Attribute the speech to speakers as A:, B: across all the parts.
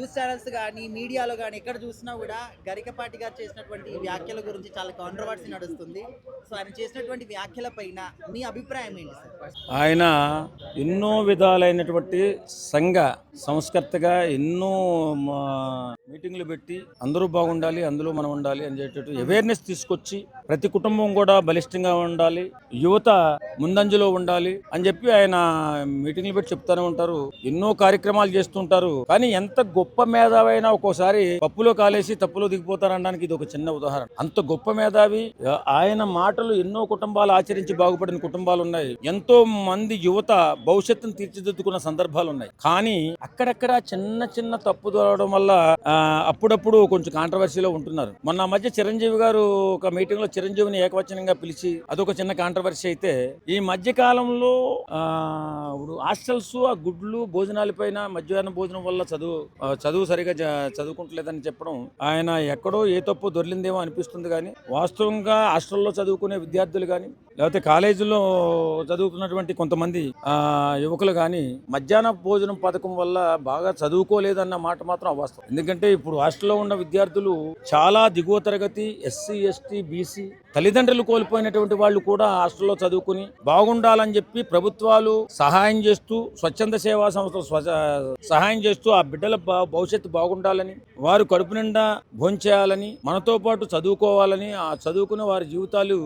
A: News channels కానీ మీడియాలో కానీ ఎక్కడ చూసినా కూడా గరికపాటి గారు చేసినటువంటి వ్యాఖ్యల గురించి చాలా కాంట్రవర్సీ నడుస్తుంది. సో ఆయన చేసినటువంటి వ్యాఖ్యల పైన మీ అభిప్రాయం ఏంటి సార్?
B: ఆయన ఎన్నో విధాలైనటువంటి సంఘ సంస్కర్తగా ఎన్నో మీటింగ్లు పెట్టి అందరూ బాగుండాలి, అందులో మనం ఉండాలి అని చెప్పేటట్టు అవేర్నెస్ తీసుకొచ్చి ప్రతి కుటుంబం కూడా బలిష్టంగా ఉండాలి, యువత ముందంజలో ఉండాలి అని చెప్పి ఆయన మీటింగ్లు పెట్టి చెప్తానే ఉంటారు. ఎన్నో కార్యక్రమాలు చేస్తుంటారు. కానీ ఎంత గొప్ప మేధావైనా ఒక్కోసారి పప్పులో కాలేసి తప్పులో దిగిపోతారనడానికి ఇది ఒక చిన్న ఉదాహరణ. అంత గొప్ప మేధావి. ఆయన మాటలు ఎన్నో కుటుంబాలు ఆచరించి బాగుపడిన కుటుంబాలు ఉన్నాయి. ఎంతో మంది యువత భవిష్యత్తును తీర్చిదిద్దుకున్న సందర్భాలు ఉన్నాయి. కానీ అక్కడక్కడ చిన్న చిన్న తప్పు దొరకడం వల్ల అప్పుడప్పుడు కొంచెం కాంట్రవర్సీలో ఉంటున్నారు. మొన్న మధ్య చిరంజీవి గారు ఒక మీటింగ్ లో చిరంజీవిని ఏకవచనంగా పిలిచి అదొక చిన్న కాంట్రవర్సీ అయితే, ఈ మధ్య కాలంలో హాస్టల్స్ ఆ గుడ్లు భోజనాల పైన మధ్యాహ్న భోజనం వల్ల చదువు సరిగా చదువుకుంటలేదని చెప్పడం ఆయన ఎక్కడో ఏ తప్పు దొరికిందేమో అనిపిస్తుంది. కానీ వాస్తవంగా హాస్టల్లో చదువుకునే విద్యార్థులు కానీ లేకపోతే కాలేజీలో చదువుకున్నటువంటి కొంతమంది యువకులు కానీ మధ్యాహ్న భోజనం పథకం వల్ల బాగా చదువుకోలేదన్న మాట మాత్రం అవాస్తవం. ఎందుకంటే ఇప్పుడు హాస్టల్లో ఉన్న విద్యార్థులు చాలా దిగువ తరగతి ఎస్సీ, ఎస్టీ, బీసీ తల్లిదండ్రులు కోల్పోయినటువంటి వాళ్ళు కూడా హాస్టల్లో చదువుకుని బాగుండాలని చెప్పి ప్రభుత్వాలు సహాయం చేస్తూ, స్వచ్ఛంద సేవా సంస్థలు సహాయం చేస్తూ ఆ బిడ్డల భవిష్యత్తు బాగుండాలని, వారు కడుపు నిండా భోంచేయాలని, మనతో పాటు చదువుకోవాలని, ఆ చదువుకుని వారి జీవితాలు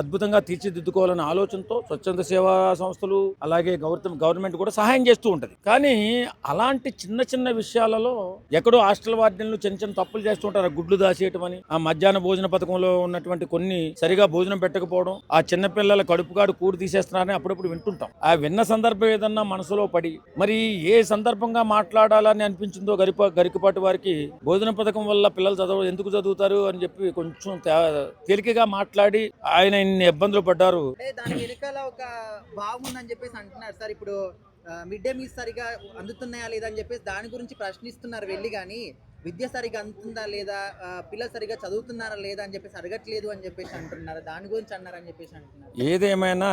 B: అద్భుతంగా తీర్చిదిద్దుకోవాలనే ఆలోచనతో స్వచ్ఛంద సేవా సంస్థలు అలాగే గవర్నమెంట్ కూడా సహాయం చేస్తూ ఉంటది. కానీ అలాంటి చిన్న చిన్న విషయాలలో ఎక్కడో హాస్టల్ వార్డెన్లు చిన్న చిన్న తప్పులు చేస్తుంటారు. గుడ్లు దాచేయటం అని, ఆ మధ్యాహ్న భోజన పథకంలో ఉన్నటువంటి కొన్ని సరిగా భోజనం పెట్టకపోవడం, ఆ చిన్న పిల్లల కడుపుకాడు కూడు తీసేస్తున్నారని అప్పుడప్పుడు వింటుంటాం. ఆ విన్న సందర్భం ఏదన్నా మనసులో పడి మరి ఏ సందర్భంగా మాట్లాడాలని అనిపించిందో గరికపాటి వారికి భోజన పథకం వల్ల పిల్లలు ఎందుకు చదువుతారు అని చెప్పి కొంచెం తేలికగా మాట్లాడి ఆయన ఇన్ని ఇబ్బందులు పడ్డారు.
A: దాని వెనకాల ఒక బాగుందని చెప్పేసి అంటున్నారు సార్. ఇప్పుడు మిడ్ డే మీల్స్ సరిగా అందుతున్నాయా లేదా అని చెప్పేసి దాని గురించి ప్రశ్నిస్తున్నారు వెళ్ళి, కానీ విద్య సరిగా అందుతుందా లేదా, పిల్లలు సరిగా చదువుతున్నారా లేదా అని చెప్పేసి అడగట్లేదు అని చెప్పేసి అంటున్నారు. దాని గురించి అన్నారని చెప్పేసి అంటున్నారు.
B: ఏదేమైనా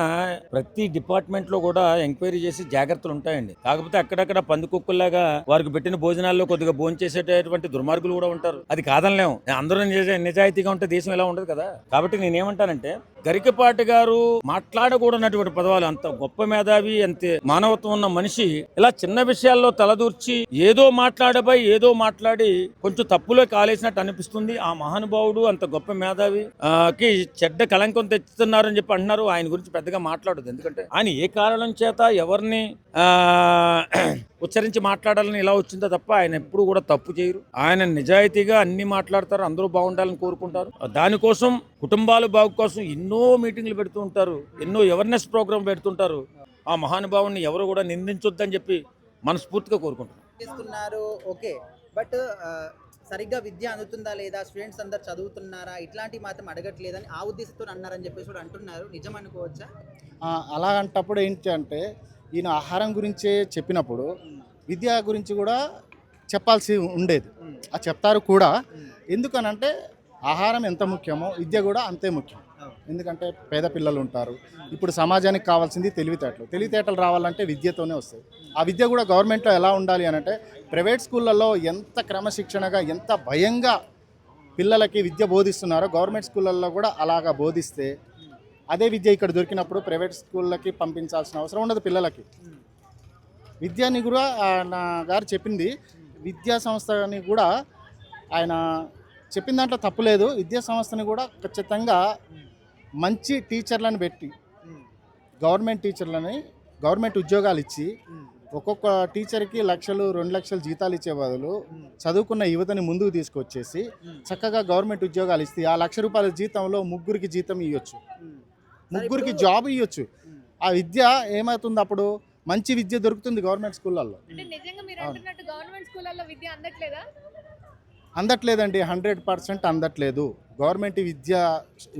B: ప్రతి డిపార్ట్మెంట్ లో కూడా ఎంక్వైరీ చేసి జాగ్రత్తలు ఉంటాయండి. కాకపోతే అక్కడక్కడ పందికొక్కుల్లాగా వారికి పెట్టిన భోజనాల్లో కొద్దిగా భోంచేసేటటువంటి దుర్మార్గులు కూడా ఉంటారు. అది కాదనలేము. అందరూ నిజాయితీగా ఉంటే దేశం ఎలా ఉండదు కదా. కాబట్టి నేనేమంటానంటే, గరికపాటి గారు మాట్లాడకూడనటువంటి పదవాలు, అంత గొప్ప మేధావి, అంతే మానవత్వం ఉన్న మనిషి ఇలా చిన్న విషయాల్లో తలదూర్చి ఏదో మాట్లాడి కొంచెం తప్పులో కాలేసినట్టు అనిపిస్తుంది. ఆ మహానుభావుడు అంత గొప్ప మేధావి కి చెడ్డ కళంకం తెచ్చుతున్నారని చెప్పి అంటున్నారు. ఆయన గురించి పెద్దగా మాట్లాడదు. ఎందుకంటే ఆయన ఏ కారణం చేత ఎవరిని ఉచ్చరించి మాట్లాడాలని ఇలా వచ్చిందో తప్ప ఆయన ఎప్పుడు కూడా తప్పు చేయరు. ఆయన నిజాయితీగా అన్ని మాట్లాడతారు. అందరూ బాగుండాలని కోరుకుంటారు. దానికోసం కుటుంబాల బాగు కోసం ఎన్నో మీటింగ్లు పెడుతూ ఉంటారు, ఎన్నో అవేర్నెస్ ప్రోగ్రామ్ పెడుతుంటారు. ఆ మహానుభావుని ఎవరు కూడా నిందించొద్దని చెప్పి మనస్ఫూర్తిగా కోరుకుంటున్నారు.
A: ఓకే, బట్ సరిగ్గా విద్య అందుతుందా లేదా, స్టూడెంట్స్ అందరు చదువుతున్నారా, ఇట్లాంటివి మాత్రం అడగట్లేదని ఆ ఉద్దేశంతో అన్నారని చెప్పేసి కూడా అంటున్నారు. నిజం అనుకోవచ్చా?
C: అలాంటప్పుడు ఏంటి అంటే, ఈయన ఆహారం గురించే చెప్పినప్పుడు విద్య గురించి కూడా చెప్పాల్సి ఉండేది. అది చెప్తారు కూడా. ఎందుకనంటే ఆహారం ఎంత ముఖ్యమో విద్య కూడా అంతే ముఖ్యం. ఎందుకంటే పేద పిల్లలు ఉంటారు. ఇప్పుడు సమాజానికి కావాల్సింది తెలివితేటలు రావాలంటే విద్యతోనే వస్తాయి. ఆ విద్య కూడా గవర్నమెంట్లో ఎలా ఉండాలి అని అంటే, ప్రైవేట్ స్కూళ్ళల్లో ఎంత క్రమశిక్షణగా ఎంత భయంగా పిల్లలకి విద్య బోధిస్తున్నారో గవర్నమెంట్ స్కూళ్ళల్లో కూడా అలాగా బోధిస్తే అదే విద్య ఇక్కడ దొరికినప్పుడు ప్రైవేట్ స్కూళ్ళకి పంపించాల్సిన అవసరం ఉండదు. పిల్లలకి విద్యని కూడా నా గారు చెప్పింది, విద్యా సంస్థని కూడా ఆయన చెప్పిన దాంట్లో తప్పులేదు. విద్యా సంస్థని కూడా ఖచ్చితంగా మంచి టీచర్లను పెట్టి, గవర్నమెంట్ టీచర్లని గవర్నమెంట్ ఉద్యోగాలు ఇచ్చి, ఒక్కొక్క టీచర్కి 1,00,000, 2,00,000 జీతాలు ఇచ్చే బదులు చదువుకున్న యువతని ముందుకు తీసుకొచ్చేసి చక్కగా గవర్నమెంట్ ఉద్యోగాలు ఇస్తే ఆ ₹1,00,000 జీతంలో ముగ్గురికి జీతం ఇవ్వచ్చు, ముగ్గురికి జాబ్ ఇవ్వచ్చు. ఆ విద్య ఏమవుతుంది, అప్పుడు మంచి విద్య దొరుకుతుంది గవర్నమెంట్ స్కూళ్ళల్లో. అందట్లేదండి, 100% అందట్లేదు. గవర్నమెంట్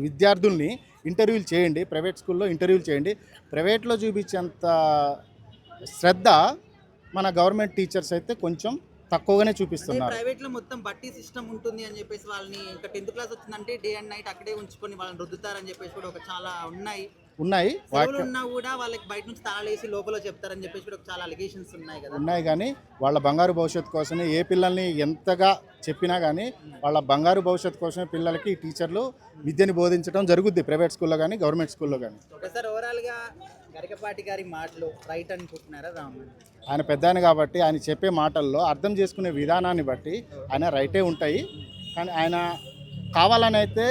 C: విద్యార్థుల్ని ఇంటర్వ్యూలు చేయండి, ప్రైవేట్ స్కూల్లో ఇంటర్వ్యూలు చేయండి. ప్రైవేట్లో చూపించేంత శ్రద్ధ మన గవర్నమెంట్ టీచర్స్ అయితే కొంచెం తక్కువగానే చూపిస్తున్నారు.
A: ప్రైవేట్ లో మొత్తం బట్టి సిస్టమ్ ఉంటుంది అని చెప్పేసి వాళ్ళని ఇంకా 10th క్లాస్ వచ్చిందంటే డే అండ్ నైట్ అక్కడే ఉంచుకొని వాళ్ళని రుద్దుతారని చెప్పేసి కూడా ఒక చాలా ఉన్నాయి.
C: ఉన్నాయి
A: సెలవులు ఉన్నా కూడా వాళ్ళకి బయట నుంచి తాళాలు వేసి లోపల చెప్తారని చెప్పేసి కూడా చాలా అలిగేషన్స్ ఉన్నాయి కదా.
C: ఉన్నాయి కానీ వాళ్ళ బంగారు భవిష్యత్తు కోసమే ఏ పిల్లల్ని ఎంతగా చెప్పినా కానీ వాళ్ళ బంగారు భవిష్యత్తు కోసమే పిల్లలకి ఈ టీచర్లు విద్యని బోధించడం జరుగుద్ది, ప్రైవేట్ స్కూల్లో కానీ గవర్నమెంట్ స్కూల్లో కానీ.
A: ఒకసారి ఓవరాల్ గా గరికపాటి గారి మాటలు రైట్ అనుకుంటున్నారా రాంగ్?
C: ఆయన పెద్దాయన కాబట్టి ఆయన చెప్పే మాటల్లో అర్థం చేసుకునే విధానాన్ని బట్టి ఆయన రైటే ఉంటాయి. కానీ ఆయన కావాలని అయితే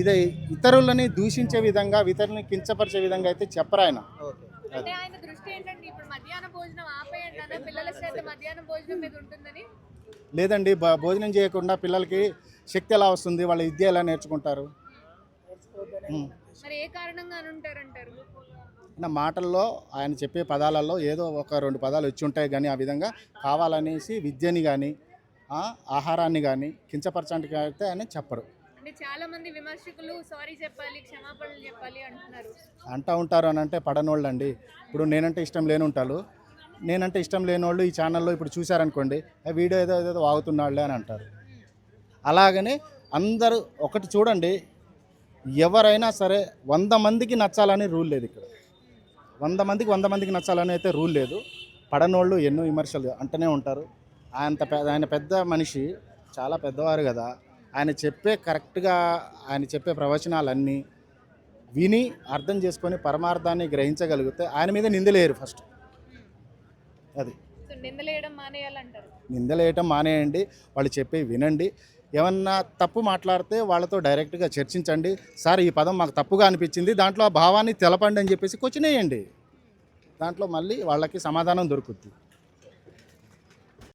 C: ఇదే ఇతరులని దూషించే విధంగా, ఇతరులని కించపరిచే విధంగా అయితే చెప్పరు ఆయన.
A: ఓకే.
D: అంటే ఆయన దృష్టి ఏంటంటే ఇప్పుడు మధ్యాహ్న భోజనం ఆపేయండి అన్న పిల్లల శ్రద్ధ మధ్యాహ్న భోజనం మీద ఉంటుందని.
C: లేదండి, భోజనం చేయకుండా పిల్లలకి శక్తి ఎలా వస్తుంది, వాళ్ళ విద్య ఎలా నేర్చుకుంటారు?
D: మరి ఏ కారణంగా అని ఉంటారంటారు?
C: నా మాటల్లో ఆయన చెప్పే పదాలలో ఏదో ఒక 2 పదాలు వచ్చి ఉంటాయి కానీ ఆ విధంగా కావాలనేసి విద్యని కానీ ఆహారాన్ని కానీ కించపరచడానికి అయితే ఆయన చెప్పరు.
D: అంటే చాలా మంది విమర్శకులు సారీ చెప్పాలి, క్షమాపణలు చెప్పాలి అంటున్నారు.
C: అంటూ ఉంటారు అని అంటే పడనోళ్ళు అండి. ఇప్పుడు నేనంటే ఇష్టం లేని ఉంటారు, నేనంటే ఇష్టం లేని వాళ్ళు ఈ ఛానల్లో ఇప్పుడు చూశారనుకోండి, ఆ వీడియో ఏదో ఏదో వాగుతున్నాళ్ళే అని అంటారు. అలాగని అందరూ ఒకటి చూడండి, ఎవరైనా సరే 100 మందికి నచ్చాలని రూల్ లేదు ఇక్కడ. 100 మందికి నచ్చాలని అయితే రూల్ లేదు. పడనోళ్ళు ఎన్నో విమర్శలు అంటూనే ఉంటారు. ఆయన పెద్ద మనిషి, చాలా పెద్దవారు కదా. ఆయన చెప్పే ప్రవచనాలన్నీ విని అర్థం చేసుకొని పరమార్థాన్ని గ్రహించగలిగితే ఆయన మీద నిందలేరు ఫస్ట్. అది
D: సో నిందలేయడం మానేయాలంటారు.
C: నిందలేయటం మానేయండి, వాళ్ళు చెప్పే వినండి. ఏమన్నా తప్పు మాట్లాడితే వాళ్ళతో డైరెక్ట్గా చర్చించండి. సార్ ఈ పదం మాకు తప్పుగా అనిపించింది, దాంట్లో ఆ భావాన్ని తెలపండి అని చెప్పేసి క్వశ్చన్ వేయండి. దాంట్లో మళ్ళీ వాళ్ళకి సమాధానం దొరుకుద్ది.